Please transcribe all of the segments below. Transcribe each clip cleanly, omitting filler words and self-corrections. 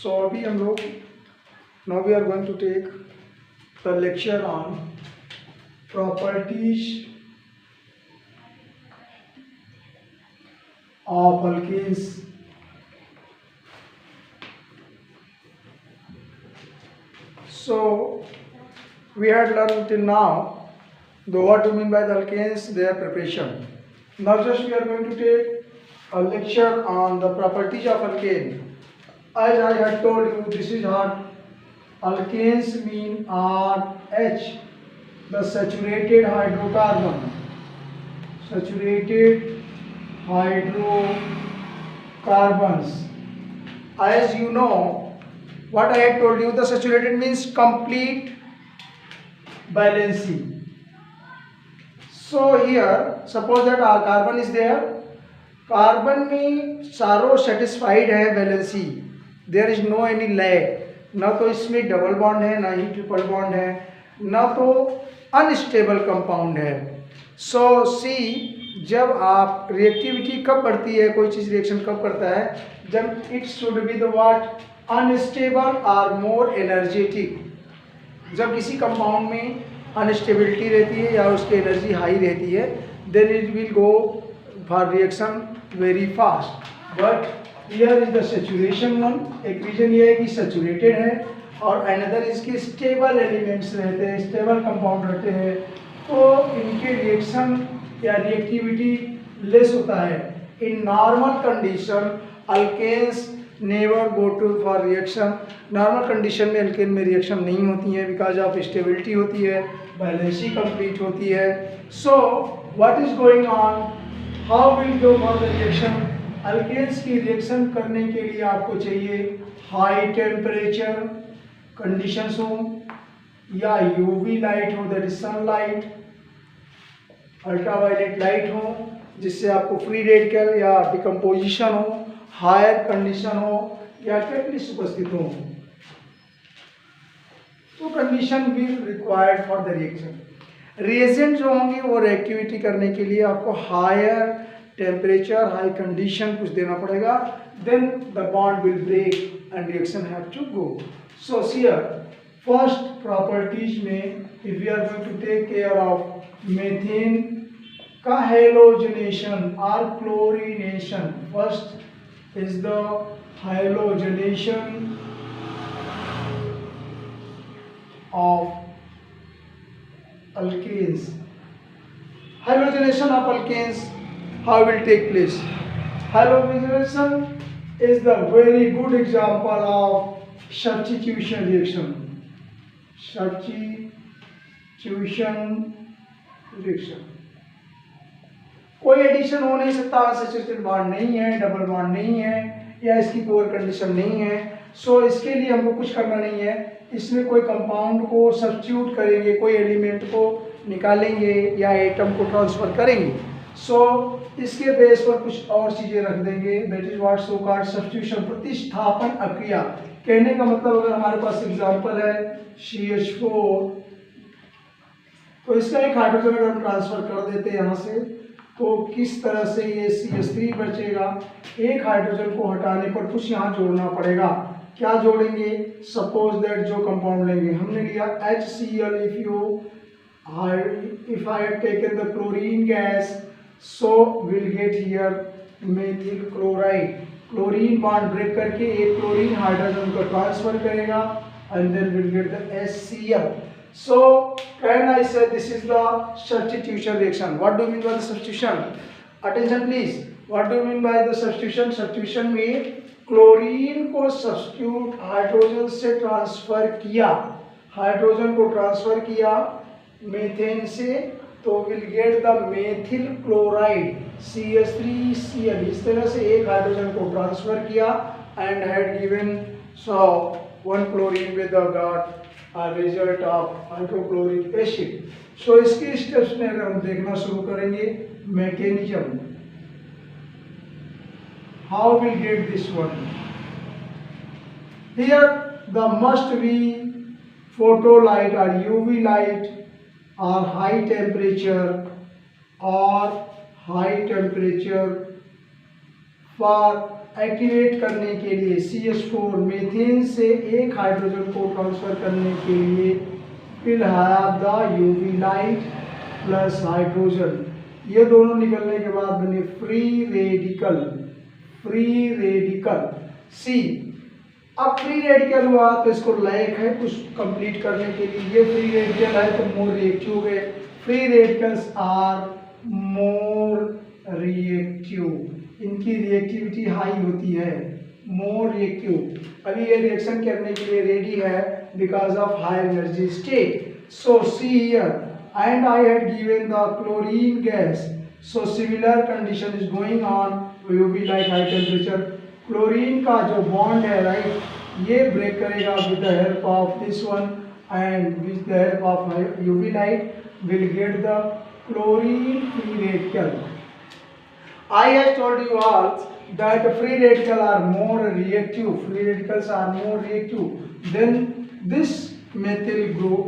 सो अभी हम लोग now we are going to take the lecture on properties of alkanes. So we had learned till now what do you mean by the alkanes, their preparation. Now just we are going to take a lecture on the properties of alkane. As I had told you, this is what alkanes mean are H, the saturated hydrocarbon. Saturated hydrocarbons. As you know, what I had told you, the saturated means complete valency. So here suppose that our carbon is there, carbon में सारों satisfied है valency, there is no any lag, ना तो इसमें double bond है ना ही triple bond है, ना तो अनस्टेबल कंपाउंड है. सो सी, जब आप रिएक्टिविटी कब बढ़ती है, कोई चीज़ रिएक्शन कब करता है, जब it should be the what unstable और मोर एनर्जेटिक. जब किसी कंपाउंड में अनस्टेबिलिटी रहती है या उसकी एनर्जी हाई रहती है, then it will go for reaction very fast. But here is the saturation one. एक रीजन ये है कि सैचुरेटेड है और अनदर इसके स्टेबल एलिमेंट्स रहते हैं, स्टेबल कंपाउंड रहते हैं, तो इनके रिएक्शन या रिएक्टिविटी लेस होता है. In normal condition alkanes never go to for reaction. Normal condition में अल्केन में रिएक्शन नहीं होती है बिकॉज ऑफ स्टेबिलिटी होती है, बैलेंसी कंप्लीट होती है. So what is going on, how will go for the reaction. Alkanes की रिएक्शन करने के लिए आपको चाहिए हाई टेम्परेचर कंडीशंस हो, या यूवी लाइट हो, that is sunlight, ultraviolet light हो जिससे आपको फ्री रेडिकल या डिकम्पोजिशन हो, हायर कंडीशन हो या कैटलिस्ट उपस्थित हो, तो condition will required for the reaction. Reagent जो होंगे वो रिएक्टिविटी करने के लिए आपको हायर टेम्परेचर, हाई कंडीशन कुछ देना पड़ेगा, then the bond will break and reaction have to go. So here first properties में if we are going to take care of methane का हेलोजनेशन और chlorination. First is the halogenation of alkanes. Halogenation of alkanes, how will take place? Halogenation is the very good example of substitution reaction. Substitution reaction. कोई addition हो नहीं सकता, saturated bond नहीं है, double bond नहीं है, या इसकी कोर कंडीशन नहीं है. सो इसके लिए हमको कुछ करना नहीं है, इसमें कोई कंपाउंड को सब्स्टिट्यूट करेंगे, कोई एलिमेंट को निकालेंगे या एटम को ट्रांसफर करेंगे. सो इसके बेस पर कुछ और चीज़ें रख देंगे, that is what so called substitution, प्रतिस्थापन अक्रिया. कहने का मतलब अगर हमारे पास एग्जाम्पल है CH4, तो इसका एक हाइड्रोजन अगर हम ट्रांसफर कर देते हैं यहाँ से, तो किस तरह से ये CH3 बचेगा. एक हाइड्रोजन को हटाने पर कुछ यहाँ जोड़ना पड़ेगा. क्या जोड़ेंगे, सपोज दैट जो कंपाउंड लेंगे, हमने लिया HCl. If I have taken the chlorine gas, so will get here methyl chloride. Chlorine bond break करके एक क्लोरीन हाइड्रोजन को ट्रांसफर करेगा and then will get the HCl. So can I say this is the substitution reaction? What do you mean by the substitution? Attention please. What do you mean by the substitution? Substitution में chlorine को substitute hydrogen से transfer किया, hydrogen को transfer किया methane से, तो will get the methyl chloride CH3Cl. इस तरह से एक हाइड्रोजन को ट्रांसफर किया and had given so one chlorine with the result of hydrochloric acid. So इसके स्टेप्स में अगर हम देखना शुरू करेंगे, mechanism, how will get this one. Here the must be photo light और UV लाइट और हाई टेम्परेचर फॉर एक्टिवेट करने के लिए CH4 मीथेन से एक हाइड्रोजन को ट्रांसफर करने के लिए will have the UV light plus hydrogen. ये दोनों निकलने के बाद बने फ्री रेडिकल। सी अब फ्री रेडिकल हुआ तो इसको लायक है कुछ कंप्लीट करने के लिए। ये फ्री रेडिकल है तो मोर रिएक्टिव हो गए। Free radicals are more reactive, इनकी रिएक्टिविटी हाई होती है, मोर रिएक्टिव। अभी ये रिएक्शन करने के लिए रेडी है because of high energy state. So see here and I had given the chlorine gas, so similar condition is going on UV light high temperature। Chlorine का जो बॉन्ड है right, ये ब्रेक करेगा with the help of this one and with the help of UV light will get the chlorine free radical। I have told you all that free radicals are more reactive, free radicals are more reactive than this methyl group।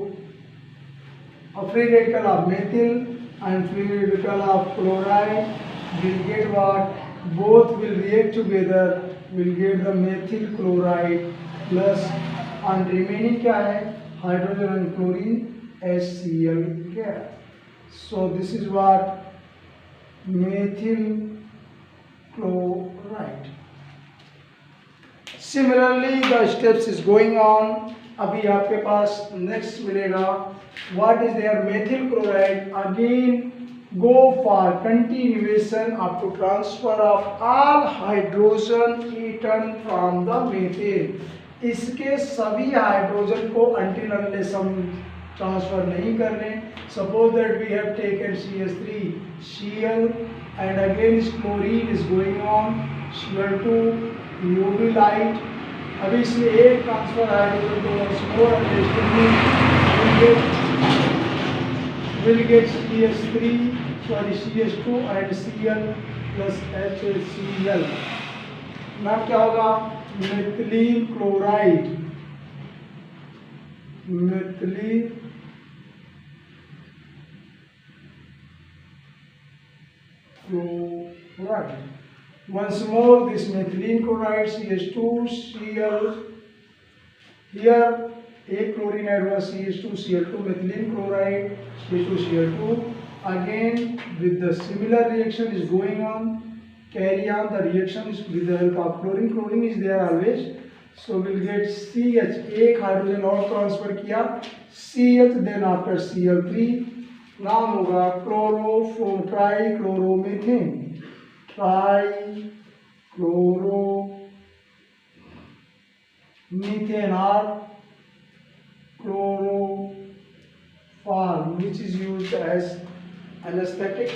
A free radical of methyl and free radical of chloride will get what? Both will react together, will get the methyl chloride plus and remaining क्या है? Hydrogen and chlorine HCl gas। So this is what methyl chloride। Similarly the steps is going on। अभी आपके पास next मिलेगा what is their methyl chloride, again go for continuation up to transfer of all hydrogen atom from the methane। इसके सभी hydrogen को until unless हम transfer नहीं कर लें। Suppose that we have taken CH3Cl and again this chlorine is going on, Cl2 UV light। अभी इसमें एक ट्रांसफर हाइड्रोजन को once more will get CH2 and Cl plus HCl। नाम क्या होगा? Methylene chloride. Methylene chloride। Once more this methylene chloride CH2Cl, here एक chlorine add हुआ CH2Cl2 methylene chloride CH2Cl2, again with the similar reaction is going on, carry on the reaction is with the help of chlorine is there always, so we'll get CH, एक hydrogen और transfer किया CH, then after Cl3 नाम होगा ट्राइक्लोरोमीथेन। ट्राइक्लोरोमीथेन और chloroform which is used as anesthetic।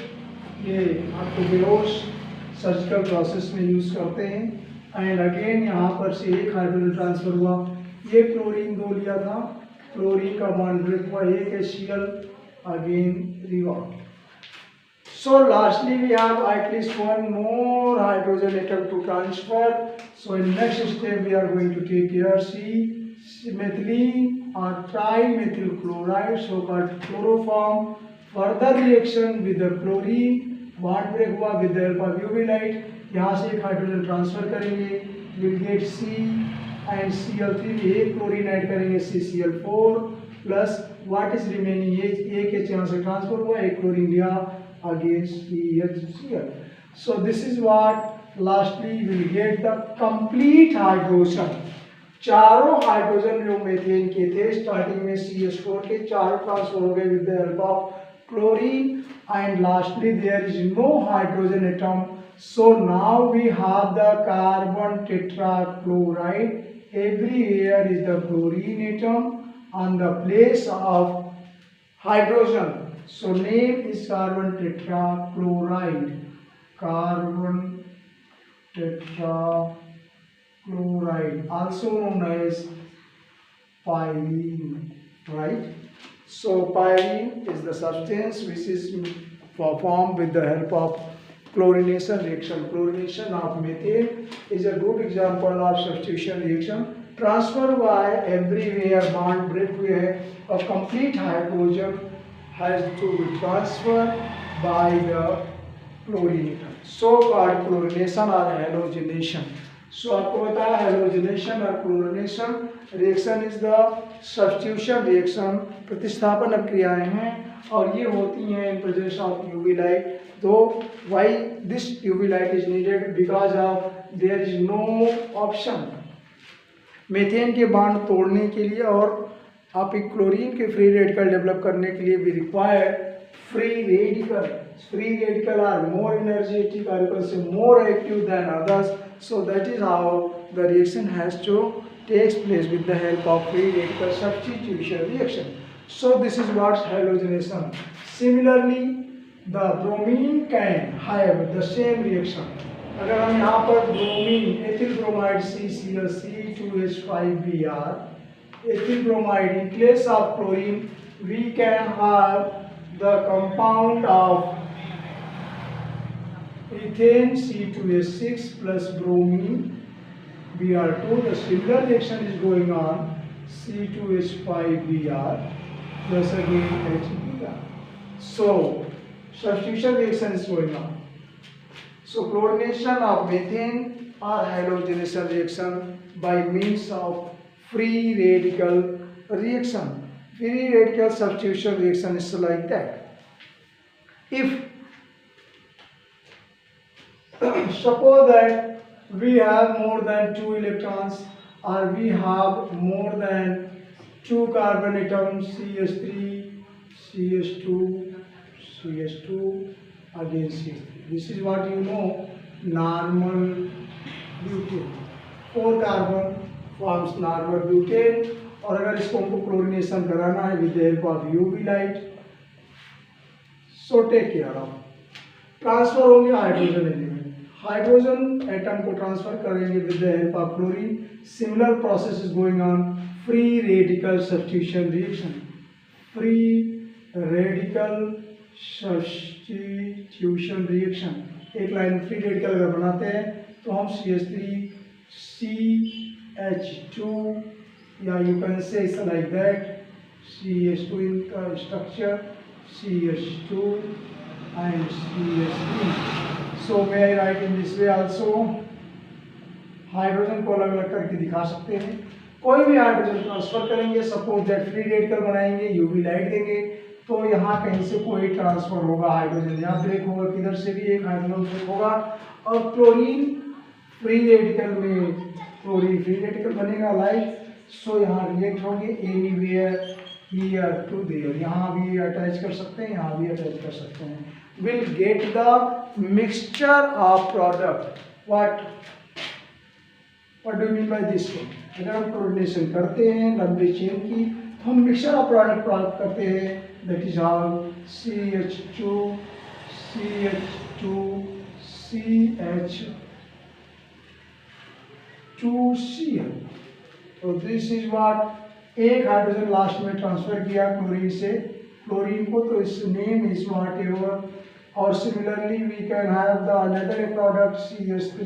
ये आपको बेहोश surgical process में यूज करते हैं। एंड अगेन यहाँ पर से एक हाइड्रोजन ट्रांसफर हुआ, ये क्लोरीन 2 लिया था, क्लोरीन का बॉन्ड ब्रेक हुआ, एक HCl again revolve। So lastly we have at least one more hydrogen atom to transfer। So in next step we are going to take here methylene or trimethyl chloride, so called chloroform। Further reaction with the chlorine, bond break हुआ with the help of UV light, यहाँ से एक hydrogen transfer करेंगे, will get C and Cl3, एक chlorine add करेंगे CCl4 plus what is remaining, एक H यहाँ से ट्रांसफर हुआ, एक क्लोरीन लिया against CHCl। So this is what lastly will get the complete hydrogen। चारों हाइड्रोजन जो मेथेन के थे स्टार्टिंग में CH4 के चारों ट्रांसफर हो गए with the help of chlorine and lastly there is no hydrogen atom। So now we have the carbon tetrachloride, everywhere is the chlorine atom on the place of hydrogen, so name is carbon tetrachloride। Carbon tetrachloride also known as pyrene, right? So pyrene is the substance which is performed with the help of chlorination reaction। Chlorination of methane is a good example of substitution reaction। Transfer हुआ है, everywhere bond break हुए है और complete hydrogen has to be transfer by the chlorine atoms. so called chlorination or halogenation. So आपको बताया halogenation और chlorination reaction is the substitution reaction, प्रतिस्थापन अभिक्रियाएं हैं और ये होती हैं in presence of UV light. तो why this UV light is needed? Because of there is no option methane के बांड तोड़ने के लिए और आप एक क्लोरीन के फ्री रेडिकल डेवलप करने के लिए भी require free radical. Free radical are more energetic or you can say more active than others. So that is how the reaction has to takes place with the help of free radical substitution reaction. So this is what's halogenation. Similarly, the bromine can have the same reaction. अगर हम यहाँ पर bromine ethyl bromide CCl2H5Br ethyl bromide in place of chlorine we can have the compound of ethane C2H6 plus bromine Br2. The similar reaction is going on C2H5Br plus again HBr. So substitution reaction is going on. So chlorination of methane or halogenation reaction by means of free radical reaction. Free radical substitution reaction is like that. If suppose that we have more than 2 electrons or we have more than 2 carbon atoms CH3, CH2, CH2 again CH3. This is what you know normal butane. 4 carbon forms normal butane और अगर इसको हमको chlorination कराना है with the help of UV light so take care of transfer होंगे hydrogen element. Hydrogen atom को transfer करेंगे with the help of chlorine. Similar process is going on free radical substitution reaction. Free radical substitution reaction एक line free radical अगर बनाते हैं तो हम CH3 CH2 या you can say like that CH2 इनका structure CH2 and CH3. So may I write in this way also. Hydrogen को अलग अलग करके दिखा सकते हैं. कोई भी हाइड्रोजन ट्रांसफर करेंगे सपोज दैट फ्री रेडिकल बनाएंगे यूवी लाइट देंगे तो यहाँ कहीं से कोई ट्रांसफर होगा. हाइड्रोजन यहाँ ब्रेक होगा, किधर से भी एक हाइड्रोजन ब्रेक होगा और क्लोरीन फ्री रेडिकल में क्लोरीन फ्री रेडिकल बनेगा लाइक. सो यहाँ रिएक्ट होंगे एनीवेयर हियर टू देयर. यहाँ भी अटैच कर सकते हैं, यहाँ भी अटैच कर सकते हैं. Will get the mixture of product. What do mean by this one? अगर हम क्लोरीनेशन करते हैं लंबी चेन की तो हम मिक्सचर ऑफ प्रोडक्ट प्राप्त करते हैं. That is how CH2 CH2 CH2Cl. तो दिस इज व्हाट एक हाइड्रोजन लास्ट में ट्रांसफर किया क्लोरीन से क्लोरीन को तो इस नेम इज व्हाट एवर. और similarly we can have the another product CH3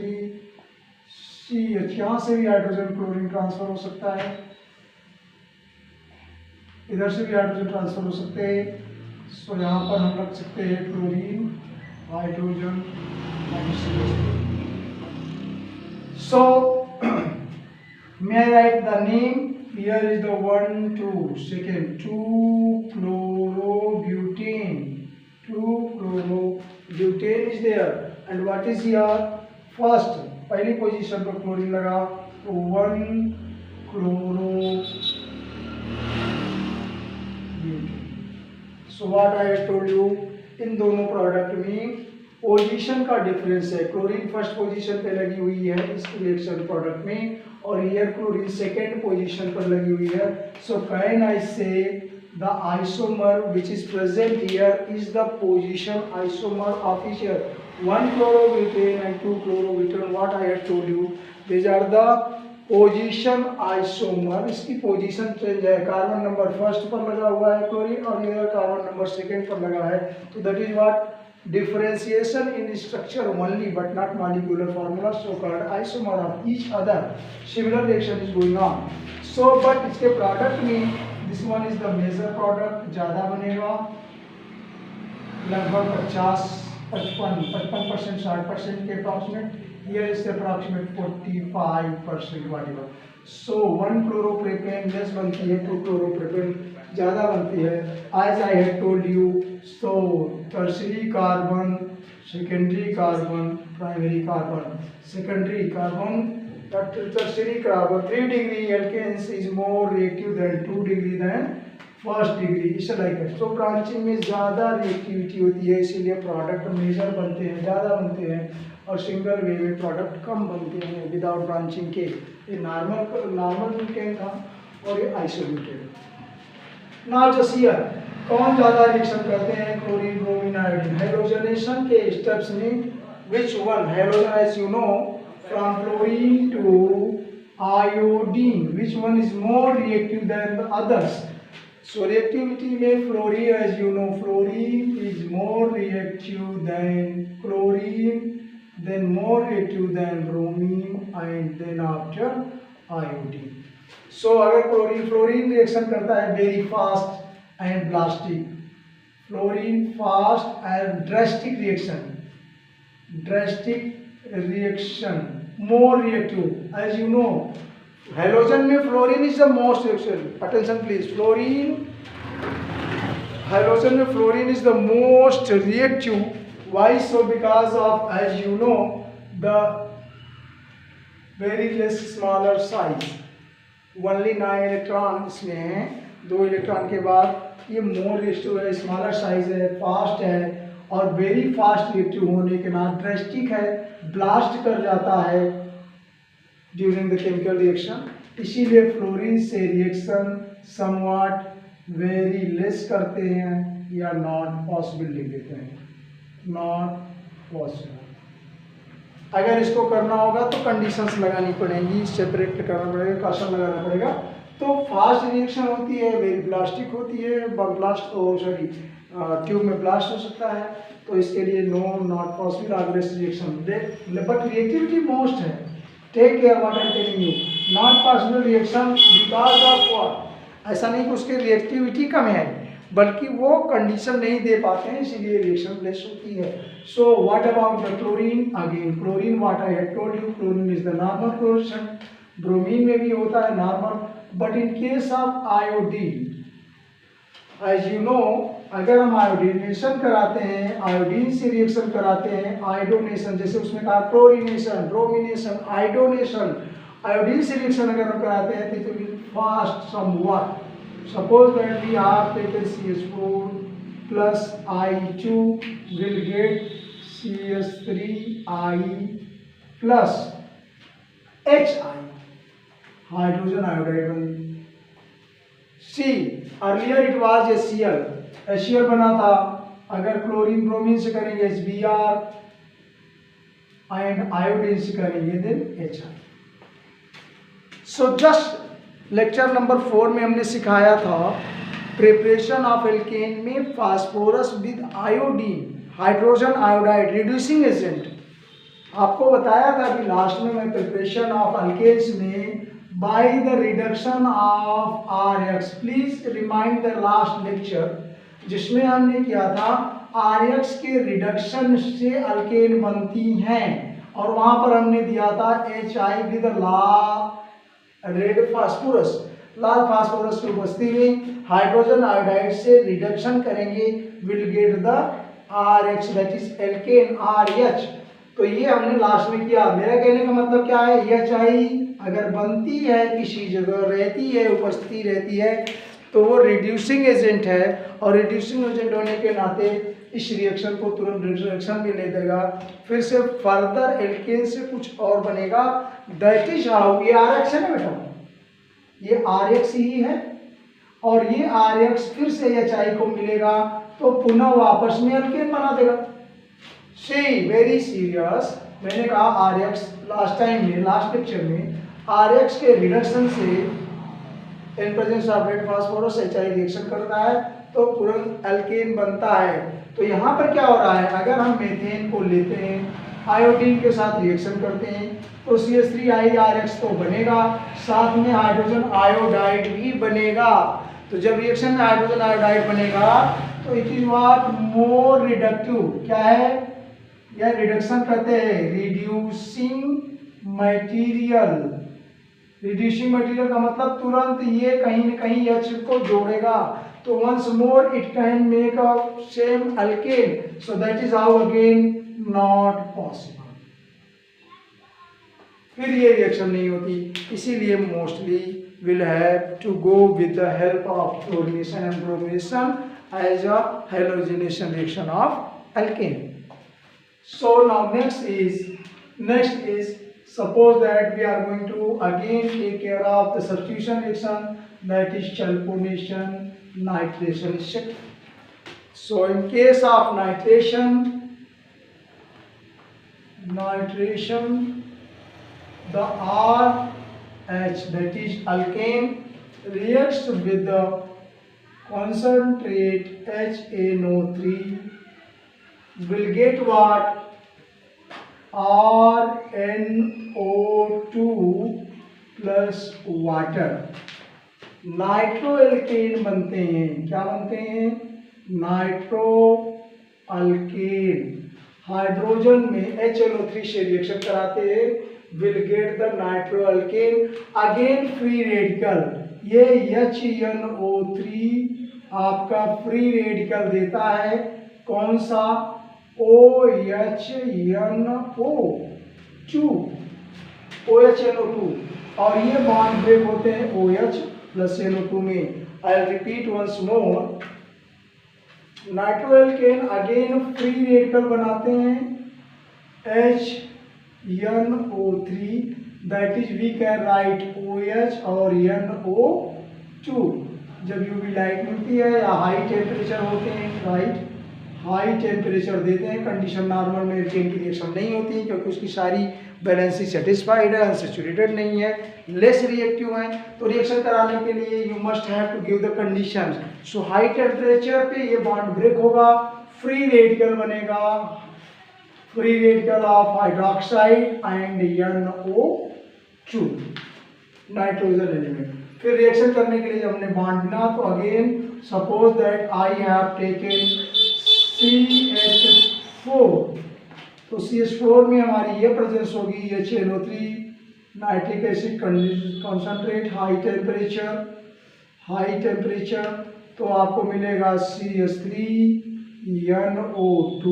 CH. यहाँ से भी हाइड्रोजन क्लोरीन ट्रांसफर हो सकता है, इधर से भी हाइड्रोजन ट्रांसफर हो सकते हैं. सो यहाँ पर हम रख सकते हैं chlorine hydrogen and CH3. So may I write the name? Here is the 1 2 second 2-chlorobutane. 2-chlorobutane is there and what is here? First पहली पोजीशन पर क्लोरीन लगा तो 1-chlorobutane. So what I have told you इन दोनों product में position का difference है. Chlorine first position पे लगी हुई है इस रिएक्शन प्रोडक्ट में और हियर क्लोरीन सेकेंड पोजीशन पर लगी हुई है. सो कैन आई से the isomer which is present here is the position isomer of each other. 1-chlorobutane and 2-chlorobutane. What I have told you, these are the position isomer. इसकी position change है. Carbon number first पर लगा हुआ है chlorine और इधर carbon number second पर लगा है. तो that is what differentiation in structure only but not molecular formula, so called isomer of each other. Similar reaction is going on. So but इसके प्रोडक्ट में this one is the major product, ज़्यादा बनेगा लगभग 50 55%, 60% के approximate. Here is the approximate 45% whatever. So 1 chloropropan less बनती है, 2 chloropropan ज़्यादा बनती है. As I had told you, so tertiary carbon, secondary carbon, primary carbon, secondary carbon, tertiary carbon 3 degree alkanes is more reactive than 2 degree than first degree. इस like है. तो branching में ज़्यादा रिएक्टिविटी होती है, इसीलिए प्रोडक्ट मेजर बनते हैं, ज़्यादा बनते हैं, और सिंगल वे में प्रोडक्ट कम बनते हैं विदाउट ब्रांचिंग के. ये नॉर्मल ब्यूटेन था और ये आइसोब्यूटेन. नाउ जस्ट हियर कौन ज़्यादा रिएक्शन करते हैं? Chlorine, bromine, iodine. हेलोजनेशन के स्टेप्स में which one? Halogen as you know from chlorine to iodine, which one is more reactive than the others? So reactivity में fluorine, as you know, fluorine is more reactive than chlorine, then more reactive than bromine, and then after iodine. So अगर fluorine reaction करता है very fast and blastic. Fluorine fast and drastic reaction, more reactive. As you know, halogen में fluorine is the most reaction. Attention please. Halogen में fluorine is the most reactive. Why so? Because of, as you know, the very less smaller size. Only 9 electron इसमें है, 2 electron के बाद ये more reactive है, smaller size है, fast है, और वेरी फास्ट रिएक्टिव होने के नाम ड्रेस्टिक है, ब्लास्ट कर जाता है ड्यूरिंग द केमिकल रिएक्शन. इसीलिए फ्लोरीन से रिएक्शन समवॉट वेरी लेस करते हैं या नॉट पॉसिबल लिख देते हैं. Not possible. अगर इसको करना होगा तो कंडीशंस लगानी पड़ेंगी, सेपरेट करना पड़ेगा, काशन लगाना पड़ेगा. तो फास्ट रिएक्शन होती है, वेरी ब्लास्टिक होती है, ब्लास्ट ट्यूब में ब्लास्ट हो सकता है, तो इसके लिए no, not possible, aggressive reaction. But reactivity most है. Take care what I am telling you. Not possible reaction because of what? ऐसा नहीं कि उसकी रिएक्टिविटी कम है, बल्कि वो कंडीशन नहीं दे पाते हैं, इसीलिए रिएक्शन लेस होती है. So what about the chlorine? Again chlorine, what I had told you, chlorine is the normal chlorine. Bromine में भी होता है normal, but in case of iodine, as you know, अगर हम आयोडीनेशन कराते हैं, आयोडीन से रिएक्शन कराते हैं, आयोडोनेशन, जैसे उसमें कहा क्लोरीनेशन, ब्रोमिनेशन, आयोडोनेशन, आयोडीन से रिएक्शन अगर हम कराते हैं तो it will fast somewhat. Suppose that we have taken CH4 plus I2 will get CH3I plus HI, hydrogen iodide. See earlier it was HCl बना था. अगर क्लोरीन ब्रोमीन से करेंगे HBr, एंड आयोडीन से करेंगे then HI. So just lecture number 4 में हमने सिखाया था प्रिपरेशन ऑफ एल्केन में phosphorus with iodine, hydrogen iodide reducing agent. आपको बताया था कि लास्ट में मैं प्रिपरेशन ऑफ अल्केन्स में by the reduction of RX. Please remind the last lecture जिसमें हमने किया था RX के रिडक्शन से अल्केन बनती हैं, और वहां पर हमने दिया था HI विद रेड फास्फोरस, लाल फास्फोरस की उपस्थिति में हाइड्रोजन आयोडाइड से रिडक्शन करेंगे, will get the RX that is alkane RH. तो ये हमने लास्ट में किया. मेरा कहने का मतलब क्या है? HI अगर बनती है, किसी जगह रहती है, उपस्थिति रहती है, तो वो रिड्यूसिंग एजेंट है, और रिड्यूसिंग एजेंट होने के नाते इस रिएक्शन को तुरंत रिडक्शन में ले देगा. फिर से फर्दर एल्केन से कुछ और बनेगा. That is how. ये RX है ना बेटा, ये RX ही है, और ये RX फिर से HI को मिलेगा, तो पुनः वापस में एल्केन बना देगा. सी वेरी सीरियस. मैंने कहा RX लास्ट टाइम में, लास्ट लेक्चर में, RX के रिडक्शन से इन presence of red phosphorus HI reaction करता है तो तुरंत एल्केन बनता है. तो यहाँ पर क्या हो रहा है? अगर हम मीथेन को लेते हैं, आयोडीन के साथ रिएक्शन करते हैं, तो CH3IRX तो बनेगा, साथ में हाइड्रोजन आयोडाइड भी बनेगा. तो जब रिएक्शन में हाइड्रोजन आयोडाइड बनेगा तो it is what? More reductive. क्या है? या रिडक्शन करते हैं, रिड्यूसिंग मटेरियल। रिड्यूसिंग मटेरियल का मतलब तुरंत ये कहीं न कहीं H को जोड़ेगा, तो once more it can make a same alkane, so that is how again not possible. फिर ये रिएक्शन नहीं होती, इसीलिए mostly will have to go with the help of fluorination and bromination as a halogenation reaction of alkane. So now next is suppose that we are going to again take care of the substitution reaction, that is chalconation nitration. So in case of nitration, the RH, that is alkane, reacts with the concentrate HNO3, will get what? RNO2 plus water। Nitro alkane बनते हैं। क्या बनते हैं? Nitro alkane hydrogen में HNO3 से reaction कराते हैं, will get the nitro alkane. Again free radical, ये HNO3 आपका फ्री रेडिकल देता है, कौन सा? OHNO2 और ये बॉन्ड ब्रेक होते हैं OH प्लस NO2 में। I repeat once more, nitroalkane again free radical बनाते हैं HNO3, that is we can write OH और NO2। जब यूवी लाइट मिलती है या हाई टेम्परेचर होते हैं, राइट, हाई टेम्परेचर देते हैं, कंडीशन नॉर्मल में एल्केन की रिएक्शन नहीं होती क्योंकि उसकी सारी बैलेंसी सेटिस्फाइड है, अनसैचुरेटेड नहीं है, लेस रिएक्टिव है। तो रिएक्शन कराने के लिए you must have to give the conditions. So high temperature पे ये बॉन्ड ब्रेक होगा, फ्री रेडिकल बनेगा, free radical of hydroxide and NO2 nitrogen element. फिर रिएक्शन करने के लिए जब हमने बॉन्ड बना, तो again suppose that I have taken CH4, तो CH4 में हमारी ये प्रेजेंस होगी HNO3 nitric acid concentrate, high temperature, तो आपको मिलेगा CH3NO2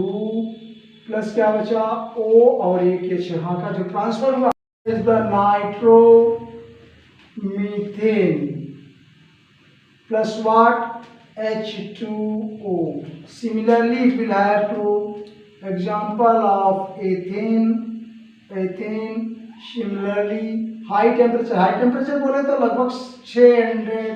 प्लस क्या बचा? O और एक H, यहाँ का जो ट्रांसफर हुआ is the nitromethane plus what? H2O। Similarly, we will have to example of ethane। Similarly, high temperature बोले तो लगभग 600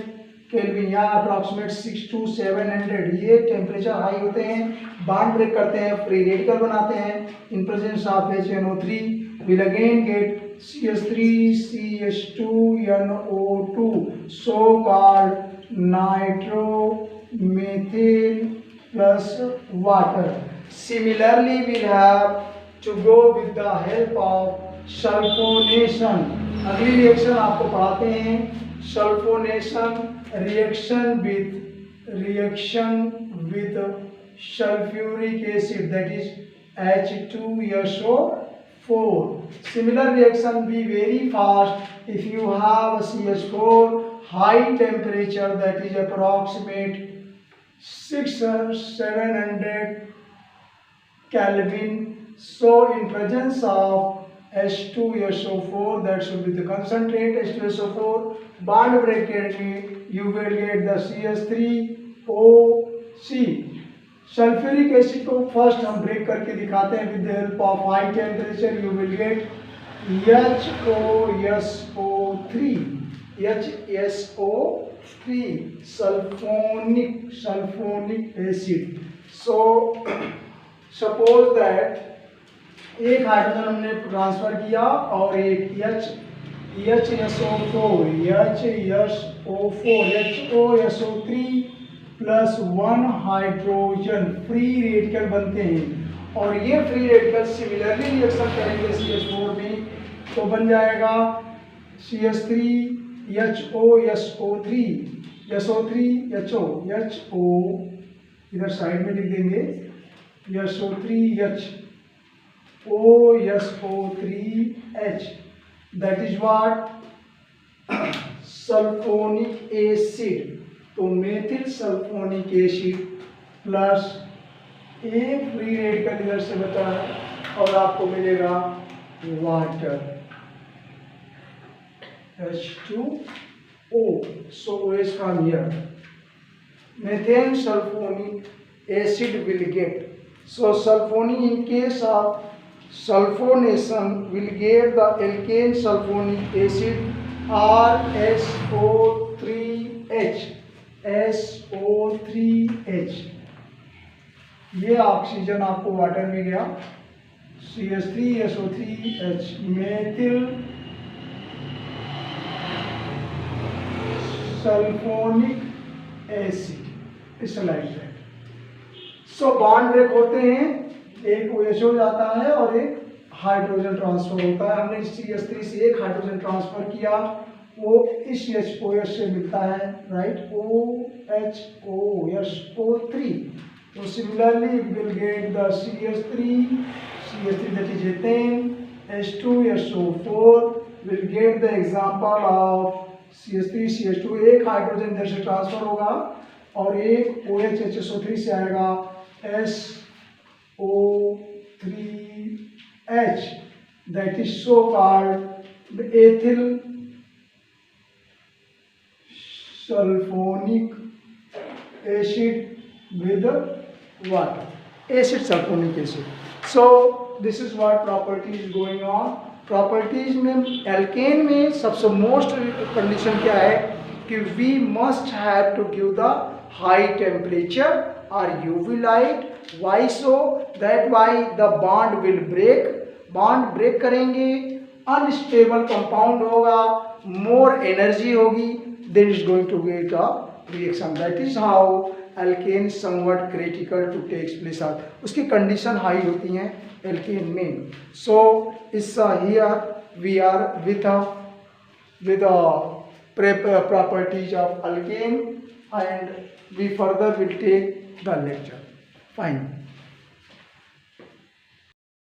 केल्विन या अप्रॉक्सीमेट 6 to 700, ये टेम्परेचर हाई होते हैं, बॉन्ड ब्रेक करते हैं, फ्री रेडिकल बनाते हैं, in presence of HNO3 will again get CH3CH2NO2, so called nitromethyl plus water। Similarly, we'll have to go with the help of sulphonation. अगली reaction आपको पढ़ाते हैं sulphonation, reaction with sulphuric acid, that is H2SO4। Similar reaction be very fast if you have a CH4 high temperature, that is approximate 600-700 Kelvin. So in presence of H2SO4, that should be the concentrate H2SO4, bond break करके you will get the CH3OC। Sulphuric acid को first हम break करके दिखाते हैं with the help of high temperature, you will get HOSO3 sulphonic acid. So suppose that एक hydrogen हमने transfer किया और एक HOSO3 plus 1 hydrogen free radical बनते हैं, और ये फ्री रेडिकल सिमिलरली रिएक्शन करेंगे CH4 में, तो बन जाएगा SO3HO, इधर साइड में लिख देंगे SO3H OSO3H, that is what? Sulphonic acid. तो मेथिल सल्फोनिक एसिड प्लस एक फ्री रेडिकल इधर से बचा है और आपको मिलेगा water H2O. So O is from here. Methane sulfonic acid will get. So sulfonic, in case of sulfonation, will get the alkane sulfonic acid RSO3H. SO3H, ये oxygen आपको वाटर में गया, CH3SO3H, मेथिल सल्फोनिक एसिड, इस like that. So bond break होते हैं, एक OH हो जाता है और एक हाइड्रोजन ट्रांसफर होता है। हमने CH3 से एक हाइड्रोजन ट्रांसफर किया, वो इस OH से मिलता है, राइट, OHOSO3। तो similarly will get the CH3 that is ethane, H2SO4 will get the example of CH3CH2, एक हाइड्रोजन इधर से ट्रांसफर होगा और एक OHSO3 से आएगा SO3H, that is so called ethyl sulfonic acid with water, acid sulfonic acid. So this is what property is going on. Properties में alkane में सबसे मोस्ट कंडीशन क्या है कि we must have to give the high temperature और UV light. Why so? That why the bond will break, bond break करेंगे, unstable compound होगा, more energy होगी, then is going to get a reaction. That is how alkane somewhat critical to takes place are, उसकी condition high होती हैं alkane में। So is here we are with properties of alkane and we further will take the lecture. Fine.